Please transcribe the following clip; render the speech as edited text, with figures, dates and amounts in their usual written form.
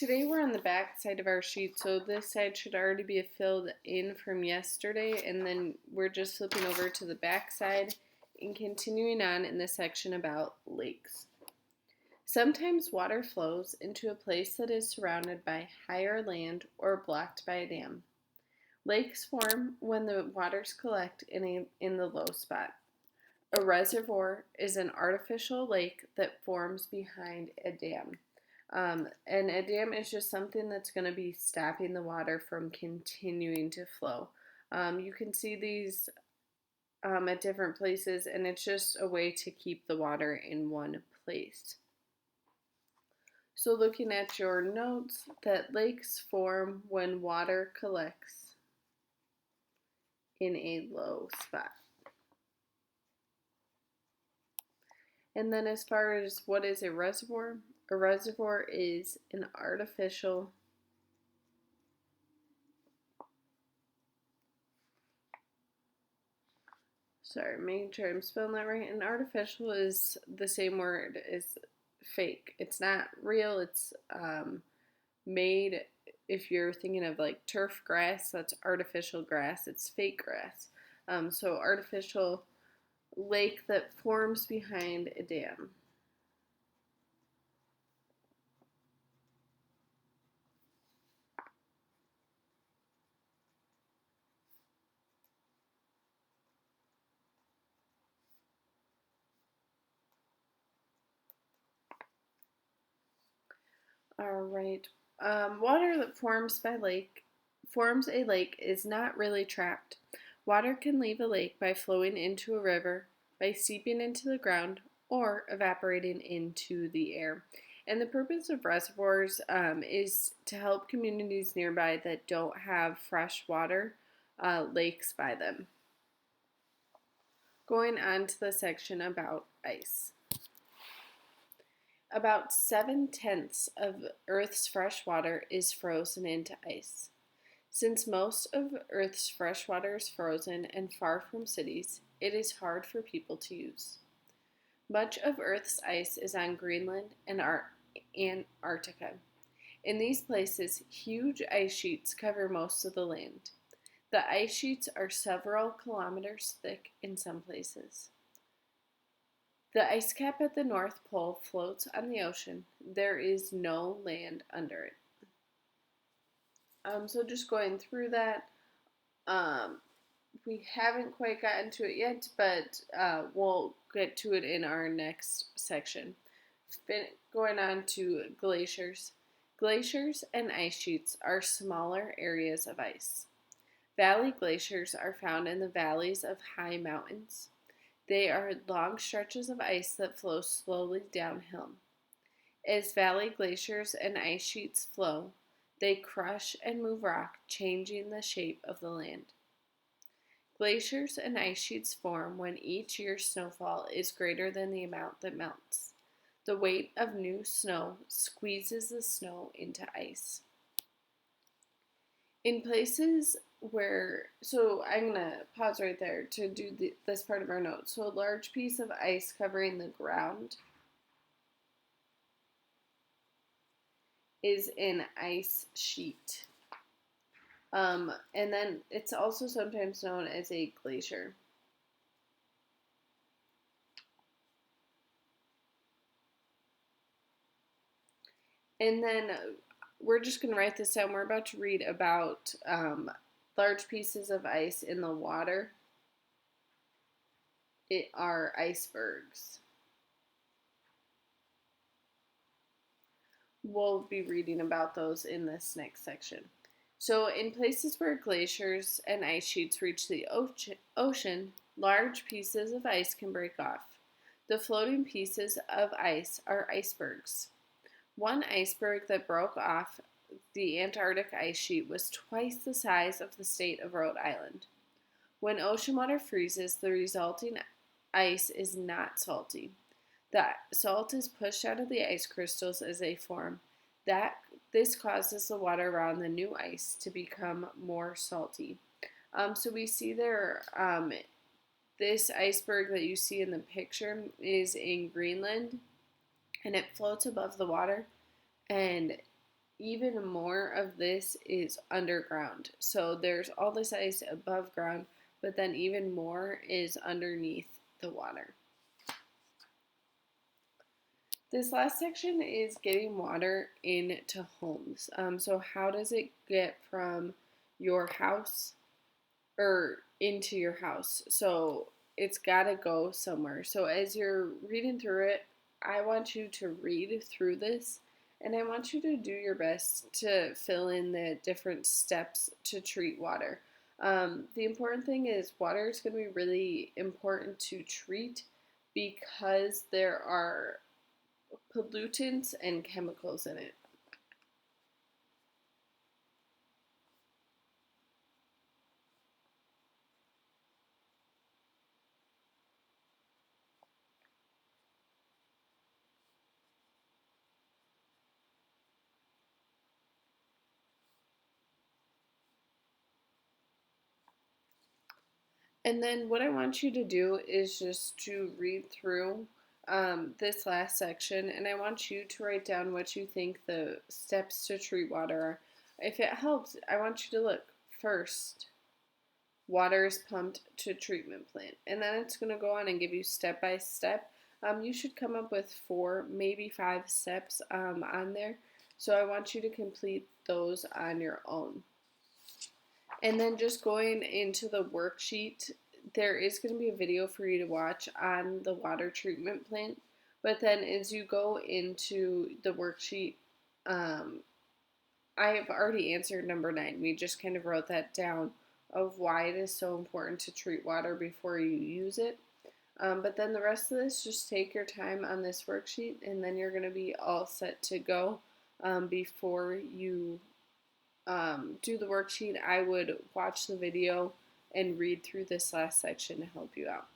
today we're on the back side of our sheet, so this side should already be filled in from yesterday, and then we're just flipping over to the back side and continuing on in the section about lakes. Sometimes water flows into a place that is surrounded by higher land or blocked by a dam. Lakes form when the waters collect in the low spot. A reservoir is an artificial lake that forms behind a dam. And a dam is just something that's going to be stopping the water from continuing to flow. You can see these at different places, and it's just a way to keep the water in one place. So looking at your notes, that lakes form when water collects in a low spot. And then as far as what is a reservoir is an artificial making sure I'm spelling that right. An artificial is the same word as fake. It's not real. It's made, if you're thinking of like turf grass, that's artificial grass. It's fake grass. So artificial lake that forms behind a dam. All right. Water that forms a lake is not really trapped. Water can leave a lake by flowing into a river, by seeping into the ground, or evaporating into the air. And the purpose of reservoirs is to help communities nearby that don't have fresh water lakes by them. Going on to the section about ice. About 7/10 of Earth's fresh water is frozen into ice. Since most of Earth's fresh water is frozen and far from cities, it is hard for people to use. Much of Earth's ice is on Greenland and Antarctica. In these places, huge ice sheets cover most of the land. The ice sheets are several kilometers thick in some places. The ice cap at the North Pole floats on the ocean. There is no land under it. So just going through that, we haven't quite gotten to it yet, but we'll get to it in our next section. Going on to glaciers. Glaciers and ice sheets are smaller areas of ice. Valley glaciers are found in the valleys of high mountains. They are long stretches of ice that flow slowly downhill. As valley glaciers and ice sheets flow, they crush and move rock, changing the shape of the land. Glaciers and ice sheets form when each year's snowfall is greater than the amount that melts. The weight of new snow squeezes the snow into ice. In places so I'm going to pause right there to do this part of our note. So a large piece of ice covering the ground is an ice sheet. And then it's also sometimes known as a glacier. And then we're just going to write this down. We're about to read about large pieces of ice in the water. It are icebergs. We'll be reading about those in this next section. So in places where glaciers and ice sheets reach the ocean, large pieces of ice can break off. The floating pieces of ice are icebergs. One iceberg that broke off the Antarctic ice sheet was twice the size of the state of Rhode Island. When ocean water freezes, the resulting ice is not salty. The salt is pushed out of the ice crystals as they form. This causes the water around the new ice to become more salty. So we see there, this iceberg that you see in the picture is in Greenland, and it floats above the water, and even more of this is underground. So there's all this ice above ground, but then even more is underneath the water. This last section is getting water into homes. So how does it get from your house or into your house? So it's got to go somewhere. So as you're reading through it, I want you to read through this and I want you to do your best to fill in the different steps to treat water. The important thing is water is going to be really important to treat because there are pollutants and chemicals in it. And then what I want you to do is just to read through this last section, and I want you to write down what you think the steps to treat water are. If it helps, I want you to look first. Water is pumped to treatment plant, and then it's going to go on and give you step by step. You should come up with 4, maybe 5 steps on there. So I want you to complete those on your own. And then just going into the worksheet, there is going to be a video for you to watch on the water treatment plant. But then as you go into the worksheet, I have already answered number 9. We just kind of wrote that down of why it is so important to treat water before you use it. But then the rest of this, just take your time on this worksheet and then you're going to be all set to go before you do the worksheet. I would watch the video and read through this last section to help you out.